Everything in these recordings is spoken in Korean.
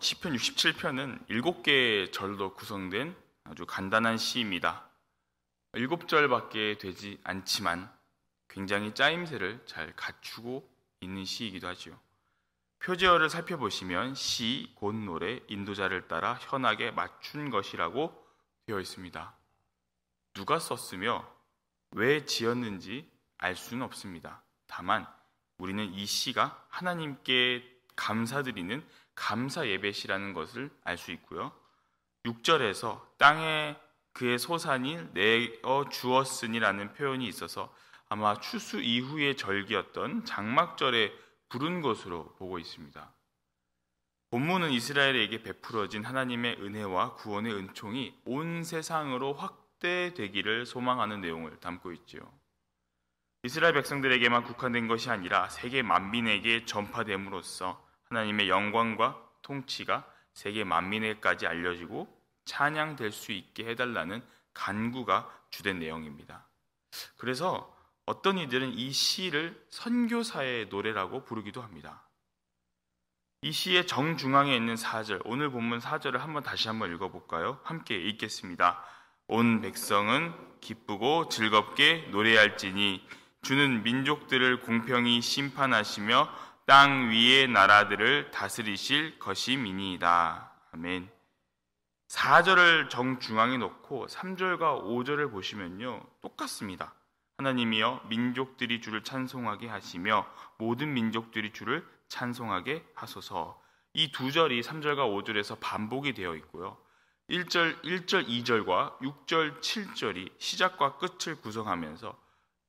시편 67편은 7개의 절로 구성된 아주 간단한 시입니다. 7절밖에 되지 않지만 굉장히 짜임새를 잘 갖추고 있는 시이기도 하지요. 표제어를 살펴보시면 시, 곧 노래, 인도자를 따라 현악에 맞춘 것이라고 되어 있습니다. 누가 썼으며 왜 지었는지 알 수는 없습니다. 다만 우리는 이 시가 하나님께 감사드리는 감사 예배시라는 것을 알 수 있고요. 6절에서 땅에 그의 소산이 내어 주었으니라는 표현이 있어서 아마 추수 이후의 절기였던 장막절에 부른 것으로 보고 있습니다. 본문은 이스라엘에게 베풀어진 하나님의 은혜와 구원의 은총이 온 세상으로 확대되기를 소망하는 내용을 담고 있지요. 이스라엘 백성들에게만 국한된 것이 아니라 세계 만민에게 전파됨으로써 하나님의 영광과 통치가 세계 만민에게까지 알려지고 찬양될 수 있게 해달라는 간구가 주된 내용입니다. 그래서 어떤 이들은 이 시를 선교사의 노래라고 부르기도 합니다. 이 시의 정중앙에 있는 4절, 오늘 본문 4절을 한번 다시 한번 읽어볼까요? 함께 읽겠습니다. 온 백성은 기쁘고 즐겁게 노래할지니 주는 민족들을 공평히 심판하시며 땅 위의 나라들을 다스리실 것임이니이다. 아멘. 4절을 정중앙에 놓고 3절과 5절을 보시면요, 똑같습니다. 하나님이여 민족들이 주를 찬송하게 하시며 모든 민족들이 주를 찬송하게 하소서. 이 두 절이 3절과 5절에서 반복이 되어 있고요. 1절, 2절과 6절, 7절이 시작과 끝을 구성하면서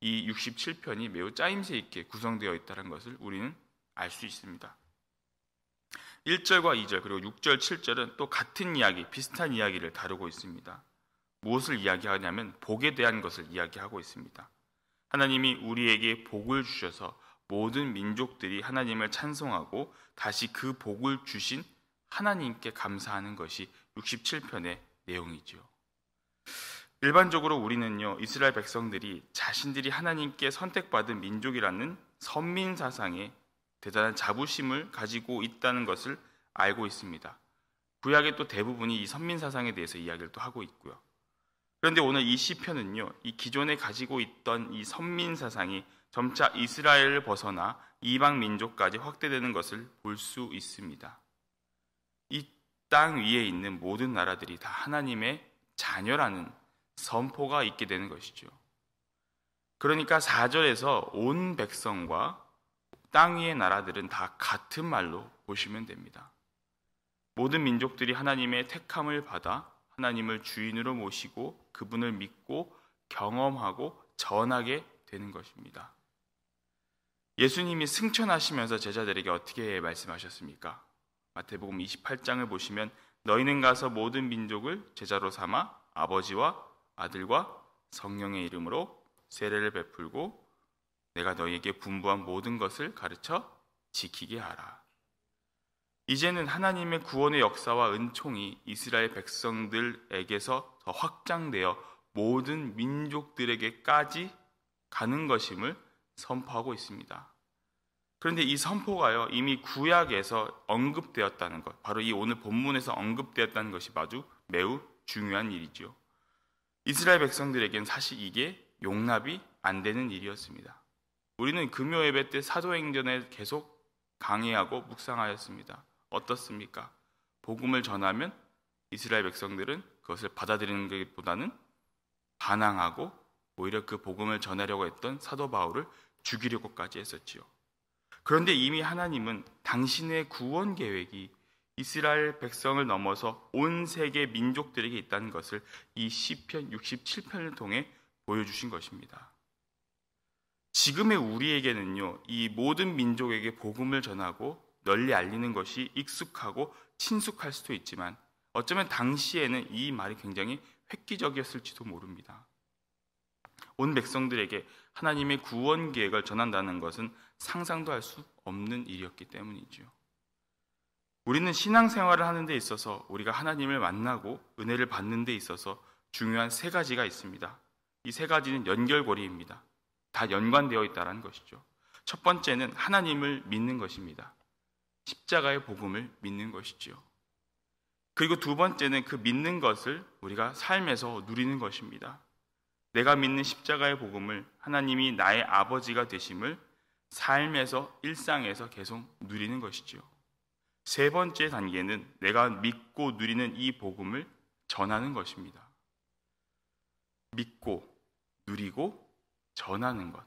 이 67편이 매우 짜임새 있게 구성되어 있다는 것을 우리는 알 수 있습니다. 1절과 2절 그리고 6절, 7절은 또 같은 이야기, 비슷한 이야기를 다루고 있습니다. 무엇을 이야기하냐면 복에 대한 것을 이야기하고 있습니다. 하나님이 우리에게 복을 주셔서 모든 민족들이 하나님을 찬송하고 다시 그 복을 주신 하나님께 감사하는 것이 67편의 내용이죠. 일반적으로 우리는요, 이스라엘 백성들이 자신들이 하나님께 선택받은 민족이라는 선민 사상에 대단한 자부심을 가지고 있다는 것을 알고 있습니다. 구약의 또 대부분이 이 선민 사상에 대해서 이야기를 또 하고 있고요. 그런데 오늘 이 시편은요, 이 기존에 가지고 있던 이 선민 사상이 점차 이스라엘을 벗어나 이방 민족까지 확대되는 것을 볼 수 있습니다. 이 땅 위에 있는 모든 나라들이 다 하나님의 자녀라는 선포가 있게 되는 것이죠. 그러니까 4절에서 온 백성과 땅 위의 나라들은 다 같은 말로 보시면 됩니다. 모든 민족들이 하나님의 택함을 받아 하나님을 주인으로 모시고 그분을 믿고 경험하고 전하게 되는 것입니다. 예수님이 승천하시면서 제자들에게 어떻게 말씀하셨습니까? 마태복음 28장을 보시면 너희는 가서 모든 민족을 제자로 삼아 아버지와 아들과 성령의 이름으로 세례를 베풀고 내가 너희에게 분부한 모든 것을 가르쳐 지키게 하라. 이제는 하나님의 구원의 역사와 은총이 이스라엘 백성들에게서 더 확장되어 모든 민족들에게까지 가는 것임을 선포하고 있습니다. 그런데 이 선포가요, 이미 구약에서 언급되었다는 것, 바로 이 오늘 본문에서 언급되었다는 것이 매우 중요한 일이죠. 이스라엘 백성들에겐 사실 이게 용납이 안 되는 일이었습니다. 우리는 금요 예배 때 사도행전을 계속 강의하고 묵상하였습니다. 어떻습니까? 복음을 전하면 이스라엘 백성들은 그것을 받아들이는 것보다는 반항하고 오히려 그 복음을 전하려고 했던 사도 바울을 죽이려고까지 했었지요. 그런데 이미 하나님은 당신의 구원 계획이 이스라엘 백성을 넘어서 온 세계 민족들에게 있다는 것을 이 시편 67편을 통해 보여주신 것입니다. 지금의 우리에게는요, 이 모든 민족에게 복음을 전하고 널리 알리는 것이 익숙하고 친숙할 수도 있지만 어쩌면 당시에는 이 말이 굉장히 획기적이었을지도 모릅니다. 온 백성들에게 하나님의 구원 계획을 전한다는 것은 상상도 할 수 없는 일이었기 때문이죠. 우리는 신앙생활을 하는 데 있어서 우리가 하나님을 만나고 은혜를 받는 데 있어서 중요한 3가지가 있습니다. 이 3가지는 연결고리입니다. 다 연관되어 있다는 것이죠. 첫 번째는 하나님을 믿는 것입니다. 십자가의 복음을 믿는 것이지요. 그리고 두 번째는 그 믿는 것을 우리가 삶에서 누리는 것입니다. 내가 믿는 십자가의 복음을, 하나님이 나의 아버지가 되심을 삶에서, 일상에서 계속 누리는 것이지요. 세 번째 단계는 내가 믿고 누리는 이 복음을 전하는 것입니다. 믿고, 누리고, 전하는 것.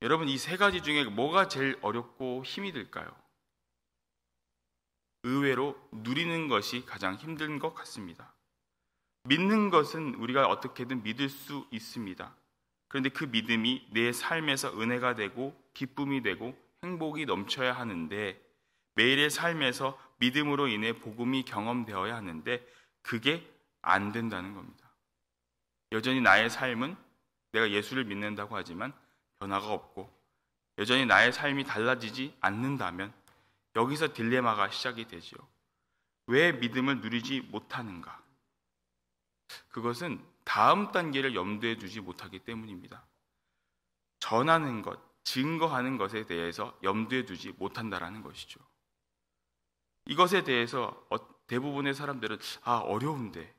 여러분, 이 세 가지 중에 뭐가 제일 어렵고 힘이 들까요? 의외로 누리는 것이 가장 힘든 것 같습니다. 믿는 것은 우리가 어떻게든 믿을 수 있습니다. 그런데 그 믿음이 내 삶에서 은혜가 되고 기쁨이 되고 행복이 넘쳐야 하는데, 매일의 삶에서 믿음으로 인해 복음이 경험되어야 하는데 그게 안 된다는 겁니다. 여전히 나의 삶은 내가 예수를 믿는다고 하지만 변화가 없고, 여전히 나의 삶이 달라지지 않는다면 여기서 딜레마가 시작이 되지요. 왜 믿음을 누리지 못하는가? 그것은 다음 단계를 염두에 두지 못하기 때문입니다. 전하는 것, 증거하는 것에 대해서 염두에 두지 못한다라는 것이죠. 이것에 대해서 대부분의 사람들은 어려운데,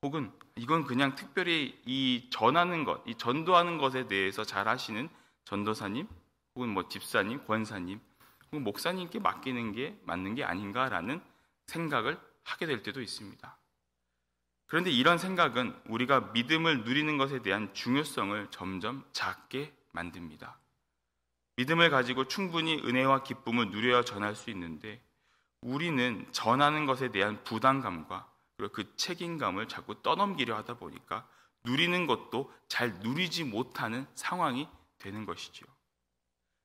혹은 이건 그냥 특별히 이 전하는 것, 이 전도하는 것에 대해서 잘 하시는 전도사님, 혹은 집사님, 권사님, 혹은 목사님께 맡기는 게 맞는 게 아닌가라는 생각을 하게 될 때도 있습니다. 그런데 이런 생각은 우리가 믿음을 누리는 것에 대한 중요성을 점점 작게 만듭니다. 믿음을 가지고 충분히 은혜와 기쁨을 누려야 전할 수 있는데, 우리는 전하는 것에 대한 부담감과 그리고 그 책임감을 자꾸 떠넘기려 하다 보니까 누리는 것도 잘 누리지 못하는 상황이 되는 것이지요.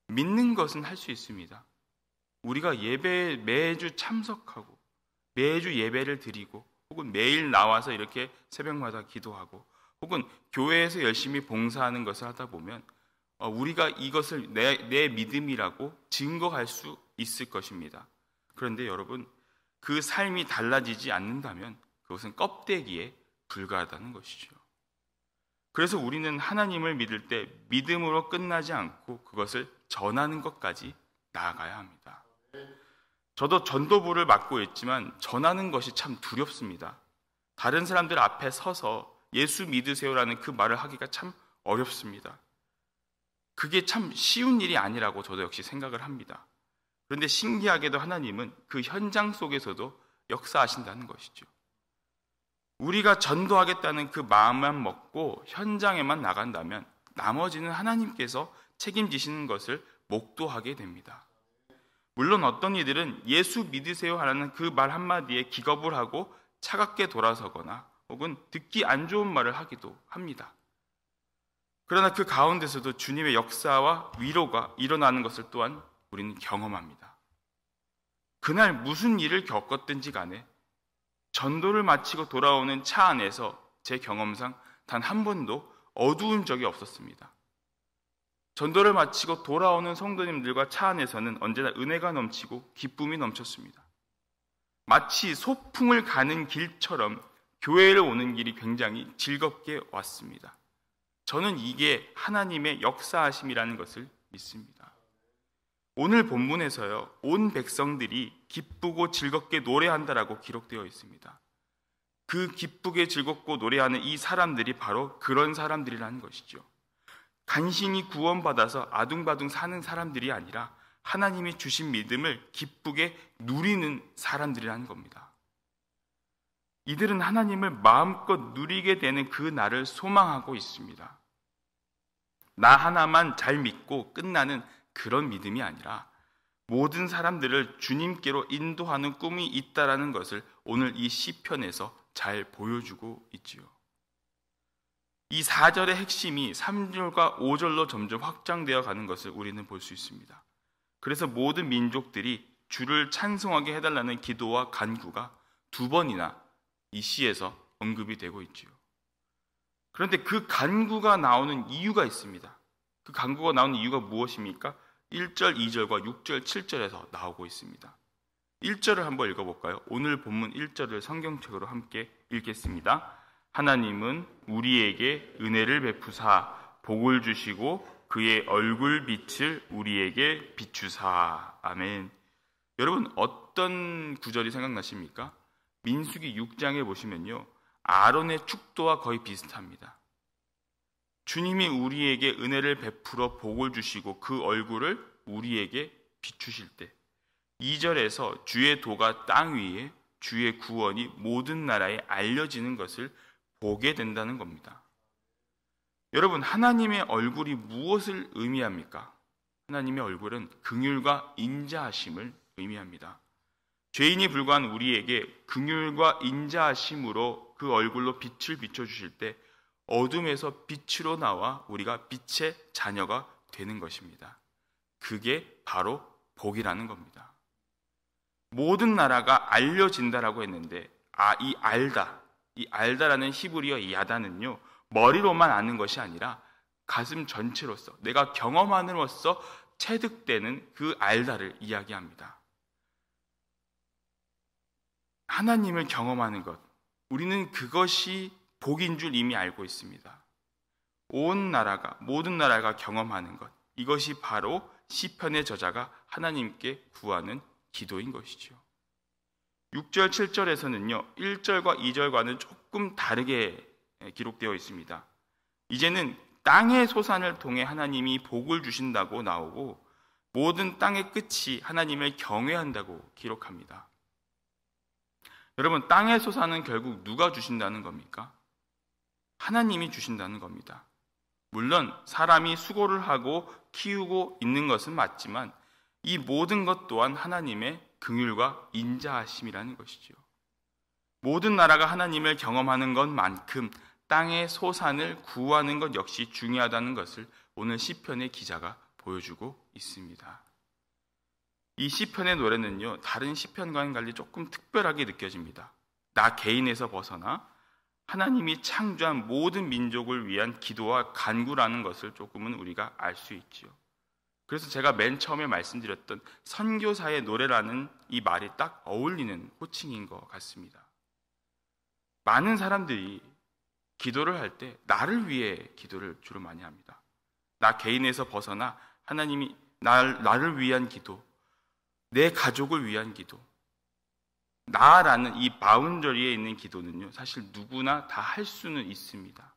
믿는 것은 할 수 있습니다. 우리가 예배에 매주 참석하고 매주 예배를 드리고, 혹은 매일 나와서 이렇게 새벽마다 기도하고, 혹은 교회에서 열심히 봉사하는 것을 하다 보면 우리가 이것을 내 믿음이라고 증거할 수 있을 것입니다. 그런데 여러분, 그 삶이 달라지지 않는다면 그것은 껍데기에 불과하다는 것이죠. 그래서 우리는 하나님을 믿을 때 믿음으로 끝나지 않고 그것을 전하는 것까지 나아가야 합니다. 저도 전도부를 맡고 있지만 전하는 것이 참 두렵습니다. 다른 사람들 앞에 서서 예수 믿으세요라는 그 말을 하기가 참 어렵습니다. 그게 참 쉬운 일이 아니라고 저도 역시 생각을 합니다. 그런데 신기하게도 하나님은 그 현장 속에서도 역사하신다는 것이죠. 우리가 전도하겠다는 그 마음만 먹고 현장에만 나간다면 나머지는 하나님께서 책임지시는 것을 목도하게 됩니다. 물론 어떤 이들은 예수 믿으세요 하는 그 말 한마디에 기겁을 하고 차갑게 돌아서거나 혹은 듣기 안 좋은 말을 하기도 합니다. 그러나 그 가운데서도 주님의 역사와 위로가 일어나는 것을 또한 우리는 경험합니다. 그날 무슨 일을 겪었든지 간에 전도를 마치고 돌아오는 차 안에서 제 경험상 단 한 번도 어두운 적이 없었습니다. 전도를 마치고 돌아오는 성도님들과 차 안에서는 언제나 은혜가 넘치고 기쁨이 넘쳤습니다. 마치 소풍을 가는 길처럼 교회를 오는 길이 굉장히 즐겁게 왔습니다. 저는 이게 하나님의 역사하심이라는 것을 믿습니다. 오늘 본문에서요, 온 백성들이 기쁘고 즐겁게 노래한다라고 기록되어 있습니다. 그 기쁘게 즐겁고 노래하는 이 사람들이 바로 그런 사람들이라는 것이죠. 간신히 구원받아서 아둥바둥 사는 사람들이 아니라 하나님이 주신 믿음을 기쁘게 누리는 사람들이라는 겁니다. 이들은 하나님을 마음껏 누리게 되는 그 날을 소망하고 있습니다. 나 하나만 잘 믿고 끝나는 그런 믿음이 아니라 모든 사람들을 주님께로 인도하는 꿈이 있다라는 것을 오늘 이 시편에서 잘 보여주고 있지요. 이 4절의 핵심이 3절과 5절로 점점 확장되어 가는 것을 우리는 볼 수 있습니다. 그래서 모든 민족들이 주를 찬송하게 해달라는 기도와 간구가 두 번이나 이 시에서 언급이 되고 있지요. 그런데 그 간구가 나오는 이유가 있습니다. 그 간구가 나오는 이유가 무엇입니까? 1절, 2절과 6절, 7절에서 나오고 있습니다. 1절을 한번 읽어볼까요? 오늘 본문 1절을 성경책으로 함께 읽겠습니다. 하나님은 우리에게 은혜를 베푸사 복을 주시고 그의 얼굴 빛을 우리에게 비추사. 아멘. 여러분 어떤 구절이 생각나십니까? 민수기 6장에 보시면요, 아론의 축도와 거의 비슷합니다. 주님이 우리에게 은혜를 베풀어 복을 주시고 그 얼굴을 우리에게 비추실 때 2절에서 주의 도가 땅 위에 주의 구원이 모든 나라에 알려지는 것을 보게 된다는 겁니다. 여러분, 하나님의 얼굴이 무엇을 의미합니까? 하나님의 얼굴은 긍휼과 인자하심을 의미합니다. 죄인이 불과한 우리에게 긍휼과 인자하심으로 그 얼굴로 빛을 비춰주실 때 어둠에서 빛으로 나와 우리가 빛의 자녀가 되는 것입니다. 그게 바로 복이라는 겁니다. 모든 나라가 알려진다라고 했는데 이 알다라는 히브리어 야다는요, 머리로만 아는 것이 아니라 가슴 전체로서 내가 경험함으로써 체득되는 그 알다를 이야기합니다. 하나님을 경험하는 것, 우리는 그것이 복인 줄 이미 알고 있습니다. 모든 나라가 경험하는 것, 이것이 바로 시편의 저자가 하나님께 구하는 기도인 것이죠. 6절, 7절에서는요, 1절과 2절과는 조금 다르게 기록되어 있습니다. 이제는 땅의 소산을 통해 하나님이 복을 주신다고 나오고 모든 땅의 끝이 하나님을 경외한다고 기록합니다. 여러분, 땅의 소산은 결국 누가 주신다는 겁니까? 하나님이 주신다는 겁니다. 물론 사람이 수고를 하고 키우고 있는 것은 맞지만 이 모든 것 또한 하나님의 긍휼과 인자하심이라는 것이죠. 모든 나라가 하나님을 경험하는 것만큼 땅의 소산을 구하는 것 역시 중요하다는 것을 오늘 시편의 기자가 보여주고 있습니다. 이 시편의 노래는요, 다른 시편과는 달리 조금 특별하게 느껴집니다. 나 개인에서 벗어나 하나님이 창조한 모든 민족을 위한 기도와 간구라는 것을 조금은 우리가 알 수 있지요. 그래서 제가 맨 처음에 말씀드렸던 선교사의 노래라는 이 말이 딱 어울리는 호칭인 것 같습니다. 많은 사람들이 기도를 할 때 나를 위해 기도를 주로 많이 합니다. 나 개인에서 벗어나 하나님이 나를 위한 기도, 내 가족을 위한 기도, 나라는 이 바운더리에 있는 기도는요, 사실 누구나 다 할 수는 있습니다.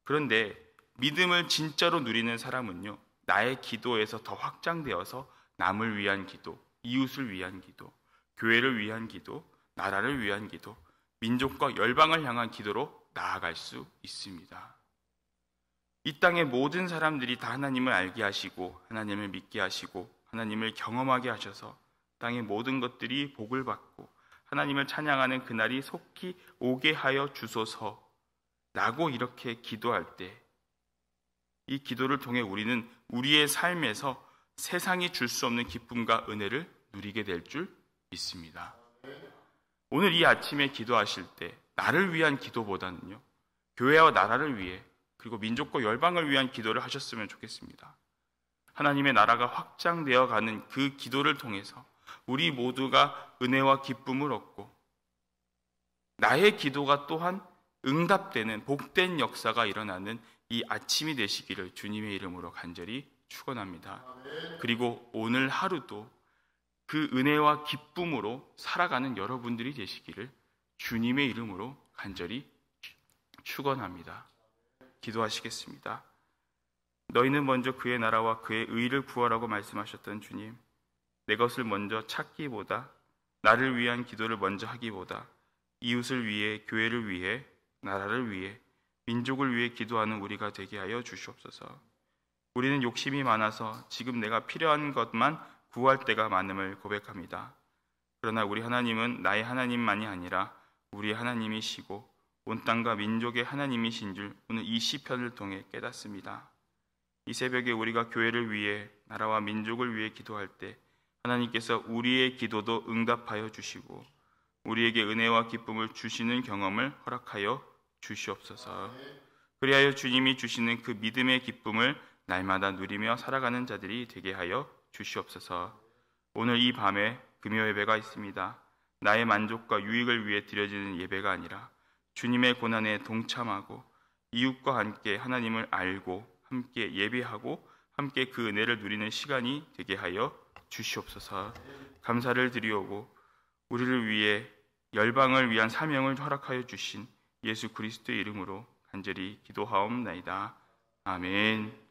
그런데 믿음을 진짜로 누리는 사람은요, 나의 기도에서 더 확장되어서 남을 위한 기도, 이웃을 위한 기도, 교회를 위한 기도, 나라를 위한 기도, 민족과 열방을 향한 기도로 나아갈 수 있습니다. 이 땅의 모든 사람들이 다 하나님을 알게 하시고 하나님을 믿게 하시고 하나님을 경험하게 하셔서 땅의 모든 것들이 복을 받고 하나님을 찬양하는 그날이 속히 오게 하여 주소서라고 이렇게 기도할 때 이 기도를 통해 우리는 우리의 삶에서 세상이 줄 수 없는 기쁨과 은혜를 누리게 될 줄 믿습니다. 오늘 이 아침에 기도하실 때 나를 위한 기도보다는요, 교회와 나라를 위해 그리고 민족과 열방을 위한 기도를 하셨으면 좋겠습니다. 하나님의 나라가 확장되어 가는 그 기도를 통해서 우리 모두가 은혜와 기쁨을 얻고 나의 기도가 또한 응답되는 복된 역사가 일어나는 이 아침이 되시기를 주님의 이름으로 간절히 축원합니다. 그리고 오늘 하루도 그 은혜와 기쁨으로 살아가는 여러분들이 되시기를 주님의 이름으로 간절히 축원합니다. 기도하시겠습니다. 너희는 먼저 그의 나라와 그의 의를 구하라고 말씀하셨던 주님, 내 것을 먼저 찾기보다 나를 위한 기도를 먼저 하기보다 이웃을 위해, 교회를 위해, 나라를 위해, 민족을 위해 기도하는 우리가 되게 하여 주시옵소서. 우리는 욕심이 많아서 지금 내가 필요한 것만 구할 때가 많음을 고백합니다. 그러나 우리 하나님은 나의 하나님만이 아니라 우리의 하나님이시고 온 땅과 민족의 하나님이신 줄 오늘 이 시편을 통해 깨닫습니다. 이 새벽에 우리가 교회를 위해, 나라와 민족을 위해 기도할 때 하나님께서 우리의 기도도 응답하여 주시고 우리에게 은혜와 기쁨을 주시는 경험을 허락하여 주시옵소서. 그리하여 주님이 주시는 그 믿음의 기쁨을 날마다 누리며 살아가는 자들이 되게 하여 주시옵소서. 오늘 이 밤에 금요 예배가 있습니다. 나의 만족과 유익을 위해 드려지는 예배가 아니라 주님의 고난에 동참하고 이웃과 함께 하나님을 알고 함께 예배하고 함께 그 은혜를 누리는 시간이 되게 하여 주시옵소서. 감사를 드리오고 우리를 위해 열방을 위한 사명을 허락하여 주신 예수 그리스도의 이름으로 간절히 기도하옵나이다. 아멘.